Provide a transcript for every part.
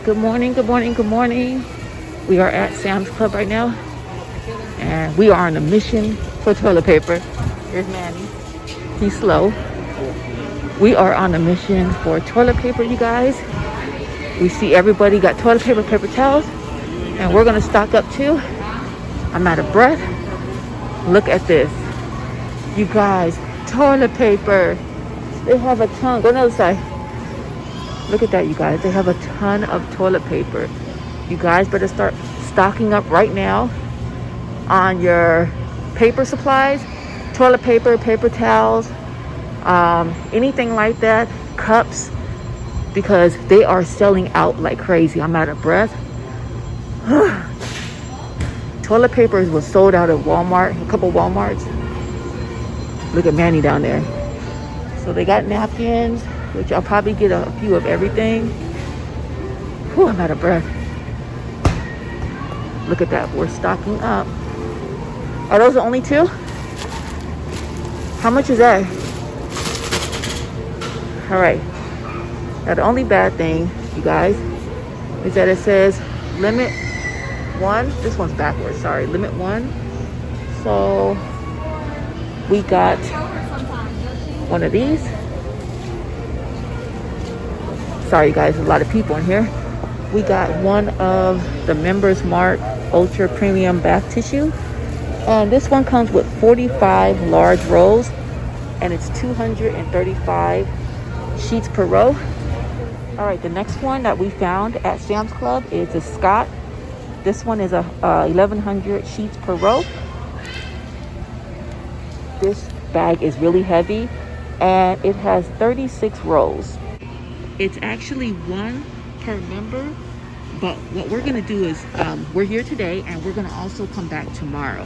Good morning, good morning, good morning. We are at Sam's Club right now, and we are on a mission for toilet paper. Here's Manny. He's slow. We are on a mission for toilet paper, you guys. We see everybody got toilet paper, paper towels, and we're gonna stock up too. I'm out of breath. Look at this. You guys, toilet paper. They have a ton. Go on the other side. Look at that, you guys. They have a ton of toilet paper. You guys better start stocking up right now on your paper supplies, toilet paper, paper towels, anything like that, cups, because they are selling out like crazy. I'm out of breath. Toilet paper was sold out at Walmart, a couple Walmarts. Look at Manny down there. So they got napkins, which I'll probably get a few of everything. Whew, I'm out of breath. Look at that, we're stocking up. Are those the only two? How much is that? All right. Now the only bad thing, you guys, is that it says limit one. This one's backwards, sorry. Limit one. So we got one of these. Sorry guys, there's a lot of people in here. We got one of the Members Mark Ultra Premium Bath Tissue. And this one comes with 45 large rolls, and it's 235 sheets per row. All right, the next one that we found at Sam's Club is a Scott. This one is a 1,100 sheets per row. This bag is really heavy, and it has 36 rolls. It's actually one per member, but what we're gonna do is we're here today, and we're gonna also come back tomorrow.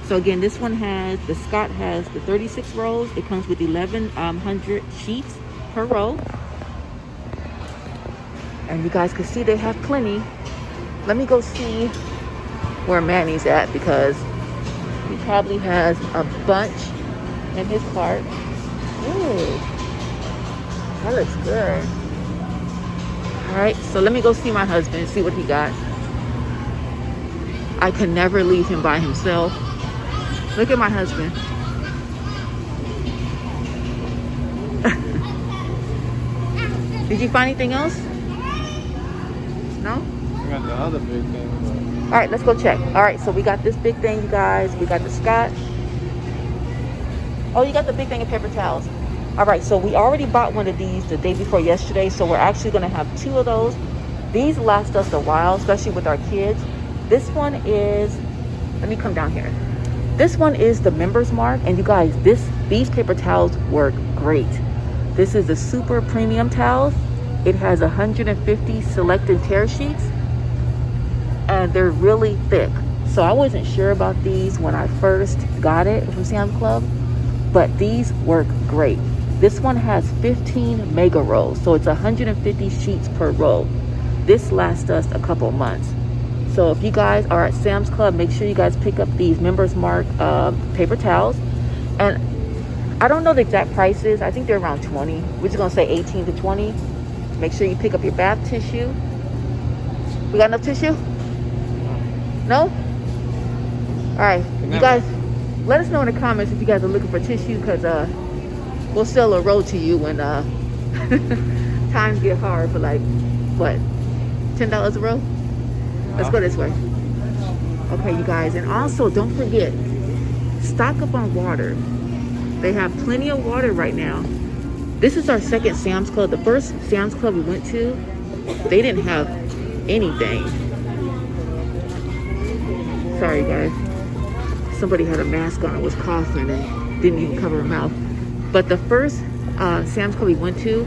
So again, this one the Scott has the 36 rolls. It comes with 1,100 sheets per row. And you guys can see they have plenty. Let me go see where Manny's at, because he probably has a bunch in his cart. Ooh, that looks good. All right, so let me go see my husband, see what he got. I can never leave him by himself. Look at my husband. Did you find anything else? No? We got the other big thing. All right, let's go check. All right, so we got this big thing, you guys. We got the Scott. Oh, you got the big thing of paper towels. All right, so we already bought one of these the day before yesterday, so we're actually gonna have two of those. These last us a while, especially with our kids. This one is, let me come down here. This one is the Members Mark, and you guys, these paper towels work great. This is the super premium towels. It has 150 selected tear sheets, and they're really thick. So I wasn't sure about these when I first got it from Sam's Club, but these work great. This one has 15 mega rolls, so it's 150 sheets per roll. This lasts us a couple months. So if you guys are at Sam's Club, make sure you guys pick up these Members Mark paper towels. And I don't know the exact prices. I think they're around 20. We're just gonna say 18 to 20. Make sure you pick up your bath tissue. We got enough tissue? No? All right, you guys, let us know in the comments if you guys are looking for tissue, because we'll sell a roll to you when times get hard for like, what, $10 a roll? Let's go this way. Okay, you guys, and also don't forget, stock up on water. They have plenty of water right now. This is our second Sam's Club. The first Sam's Club we went to, they didn't have anything. Sorry, guys. Somebody had a mask on and was coughing and didn't even cover her mouth. But the first Sam's Club we went to,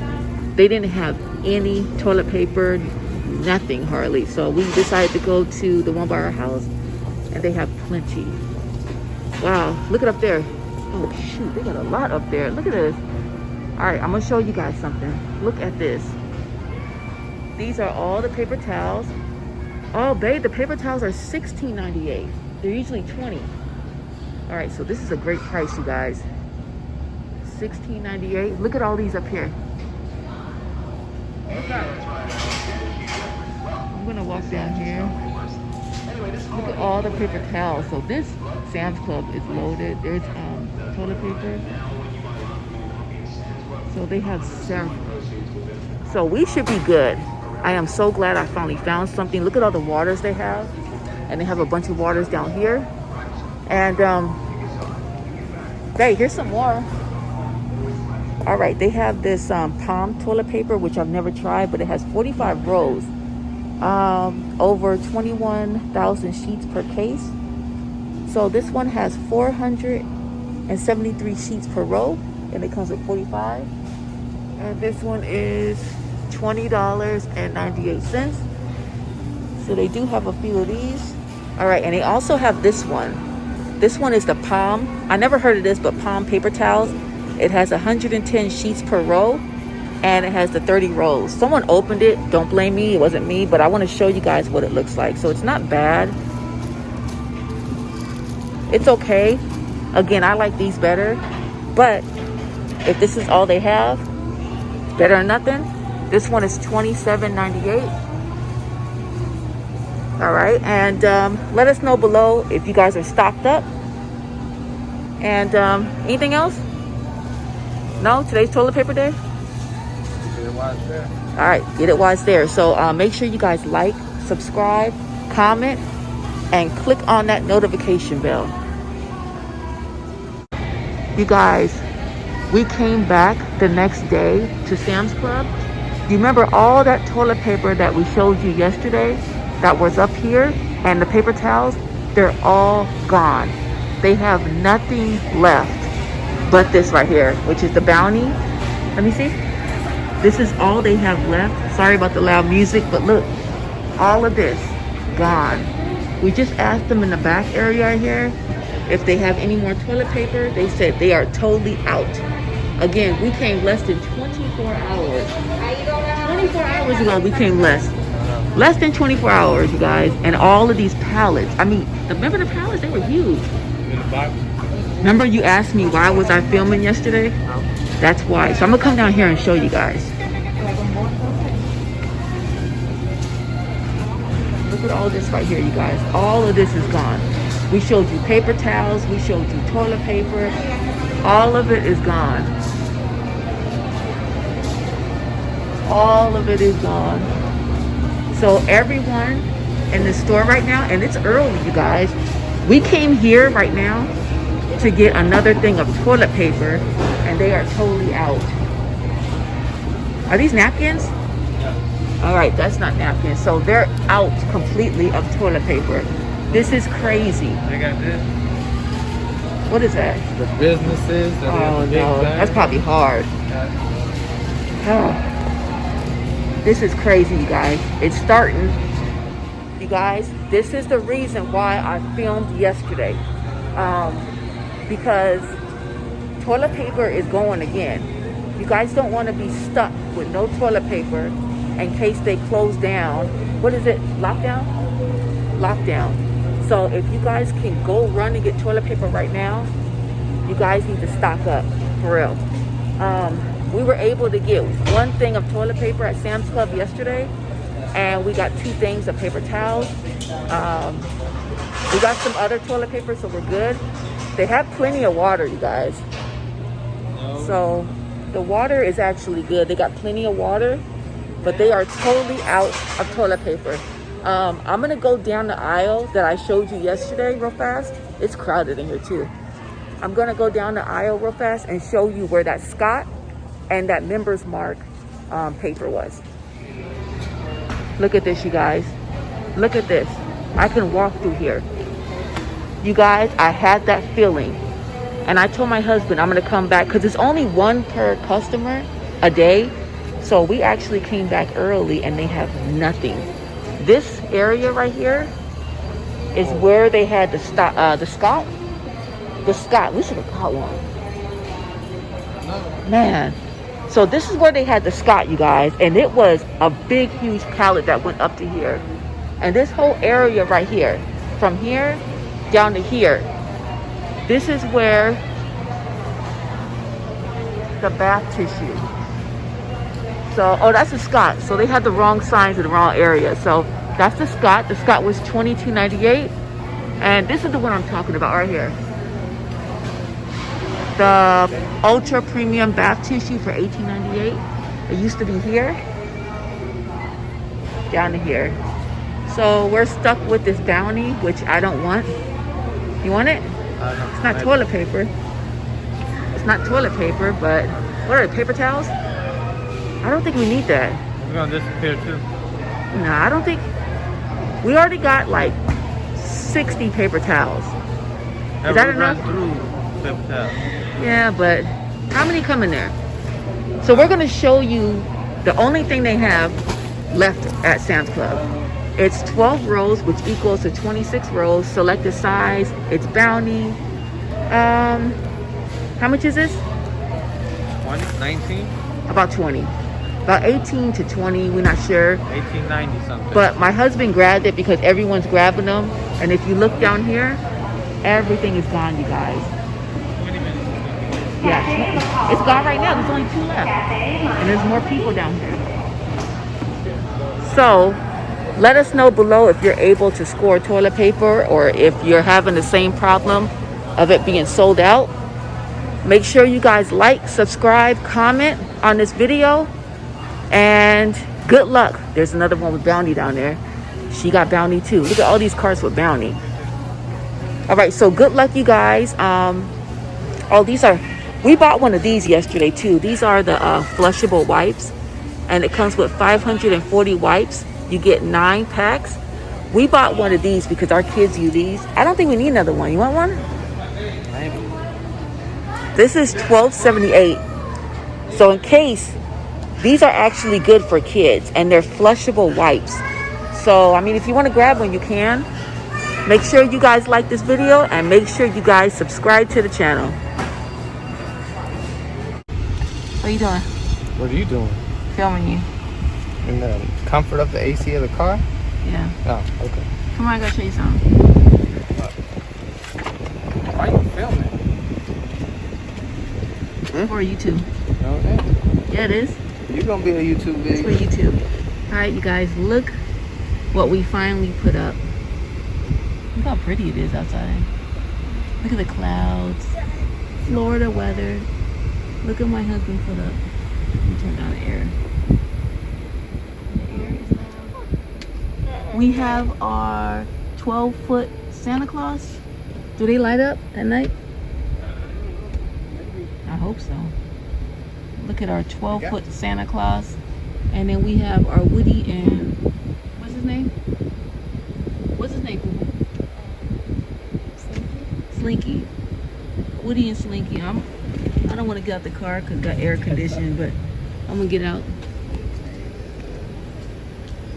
they didn't have any toilet paper, nothing hardly. So we decided to go to the one by our house, and they have plenty. Wow, look it up there. Oh shoot, they got a lot up there. Look at this. All right, I'm gonna show you guys something. Look at this. These are all the paper towels. Oh babe, the paper towels are $16.98. They're usually $20. All right, so this is a great price, you guys. $16.98. Look at all these up here. I'm gonna walk down here. Look at all the paper towels. So this Sam's Club is loaded. There's toilet paper. So they have several. So we should be good. I am so glad I finally found something. Look at all the waters they have. And they have a bunch of waters down here. And hey, here's some more. All right, they have this palm toilet paper, which I've never tried, but it has 45 rolls. Over 21,000 sheets per case. So this one has 473 sheets per row, and it comes with 45. And this one is $20.98. So they do have a few of these. All right, and they also have this one. This one is the palm. I never heard of this, but palm paper towels. It has 110 sheets per row, and it has the 30 rolls. Someone opened it. Don't blame me. It wasn't me, but I want to show you guys what it looks like. So it's not bad. It's okay. Again, I like these better, but if this is all they have, better than nothing. This one is $27.98. All right, and let us know below if you guys are stocked up. And anything else? No, today's toilet paper day. All right, get it while it's there. So make sure you guys like, subscribe, comment, and click on that notification bell. You guys, we came back the next day to Sam's Club. You remember all that toilet paper that we showed you yesterday that was up here, and the paper towels? They're all gone. They have nothing left but this right here, which is the Bounty. Let me see. This is all they have left. Sorry about the loud music, but look, all of this gone. We just asked them in the back area right here if they have any more toilet paper. They said they are totally out. Again, we came less than 24 hours. 24 hours ago, we came less than 24 hours, you guys. And all of these pallets. I mean, remember the pallets? They were huge. In the box. Remember you asked me why was I filming yesterday? That's why. So I'm gonna come down here and show you guys. Look at all this right here, you guys. All of this is gone. We showed you paper towels. We showed you toilet paper. All of it is gone. All of it is gone. So everyone in the store right now, and it's early, you guys. We came here right now to get another thing of toilet paper, and they are totally out. Are these napkins? All right, that's not napkins. So they're out completely of toilet paper. This is crazy. They got this. What is that? The businesses. Oh no, that's probably hard. Oh. This is crazy, you guys. It's starting. You guys, this is the reason why I filmed yesterday. Because toilet paper is going again. You guys don't want to be stuck with no toilet paper in case they close down. What is it? Lockdown? Lockdown. So if you guys can go run and get toilet paper right now, you guys need to stock up, for real. We were able to get one thing of toilet paper at Sam's Club yesterday, and we got 2 things of paper towels. We got some other toilet paper, so we're good. They have plenty of water, you guys. So the water is actually good. They got plenty of water, but they are totally out of toilet paper. I'm gonna go down the aisle that I showed you yesterday real fast. It's crowded in here too. I'm gonna go down the aisle real fast and show you where that Scott and that Members Mark paper was. Look at this, you guys. Look at this. I can walk through here. You guys, I had that feeling. And I told my husband I'm gonna come back because it's only 1 per customer a day. So we actually came back early and they have nothing. This area right here is where they had the Scott. We should have got one. Man. So this is where they had the Scott, you guys. And it was a big, huge pallet that went up to here. And this whole area right here, from here down to here, this is where the bath tissue. So, oh, that's a Scott. So they had the wrong signs in the wrong area. So That's the Scott. The Scott was $22.98. And this is the one I'm talking about right here. The ultra premium bath tissue for $18.98. It used to be here, down to here. So we're stuck with this Bounty, which I don't want. You want it? It's not toilet paper. It's not toilet paper, but what are they, paper towels? I don't think we need that. It's gonna disappear too. No, I don't think. We already got like 60 paper towels. Is that enough? Through paper towels. Yeah, but how many come in there? So we're gonna show you the only thing they have left at Sam's Club. It's 12 rolls, which equals to 26 rolls. Select the size. It's Bounty. How much is this? 20, 19? About 20. About 18 to 20, we're not sure. 1890 something. But my husband grabbed it because everyone's grabbing them. And if you look down here, everything is gone, you guys. 20 minutes. Yeah, it's gone right now. There's only 2 left. And there's more people down here. So, let us know below if you're able to score toilet paper or if you're having the same problem of it being sold out. Make sure you guys like, subscribe, comment on this video. And good luck. There's another one with Bounty down there. She got Bounty too. Look at all these carts with Bounty. All right, so good luck, you guys. We bought one of these yesterday too. These are the flushable wipes, and it comes with 540 wipes. You get 9 packs. We bought one of these because our kids use these. I don't think we need another one. You want one? Maybe. This is $12.78. So in case, these are actually good for kids, and they're flushable wipes. So, I mean, if you want to grab one, you can. Make sure you guys like this video, and make sure you guys subscribe to the channel. What are you doing? What are you doing? Filming you. In the comfort of the AC of the car? Yeah. Oh, okay. Come on, I gotta show you something. Why are you filming? For YouTube. No, it ain't. Yeah, it is. You're gonna be a YouTube It's video. for YouTube. All right, you guys, look what we finally put up. Look how pretty it is outside. Look at the clouds. Florida weather. Look at my husband put up. Let me turn down the air. The air is loud. We have our 12-foot Santa Claus. Do they light up at night? I hope so. Look at our 12-foot Santa Claus. And then we have our Woody and... What's his name? What's his name? Slinky. Woody and Slinky. I don't want to get out the car because it got air conditioning, but I'm going to get out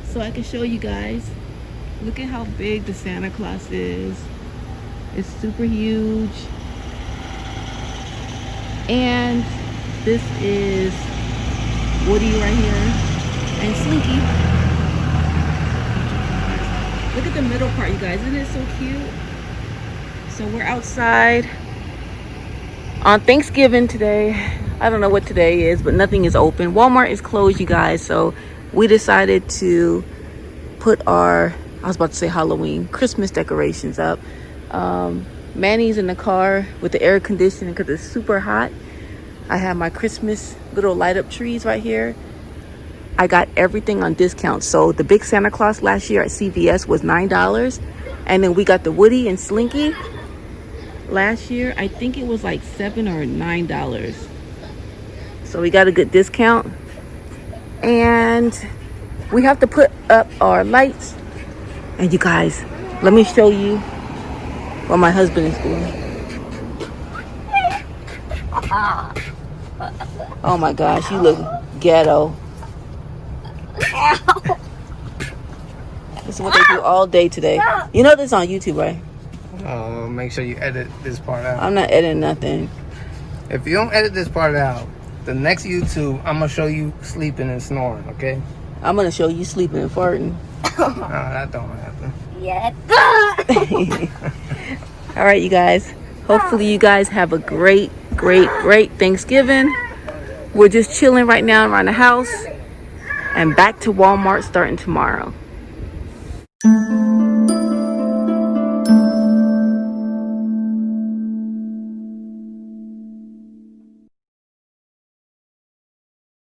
so I can show you guys. Look at how big the Santa Claus is. It's super huge. And this is Woody right here and Slinky. Look at the middle part, you guys. Isn't it so cute? So we're outside on Thanksgiving today. I don't know what today is, but nothing is open. Walmart is closed, you guys. So we decided to put our, I was about to say Halloween, Christmas decorations up. Manny's in the car with the air conditioning because it's super hot. I have my Christmas little light up trees right here. I got everything on discount. So the big Santa Claus last year at CVS was $9. And then we got the Woody and Slinky last year. I think it was like $7 or $9. So we got a good discount. And we have to put up our lights. And you guys, let me show you what my husband is doing. Oh my gosh, you look ghetto. This is what they do all day today. You know this on YouTube, right? Make sure you edit this part out. I'm not editing nothing. If you don't edit this part out, the next YouTube, I'm gonna show you sleeping and snoring, okay? I'm gonna show you sleeping and farting. No, that don't happen. Yeah. All right, you guys. Hopefully you guys have a great Thanksgiving. We're just chilling right now around the house and back to Walmart starting tomorrow. you.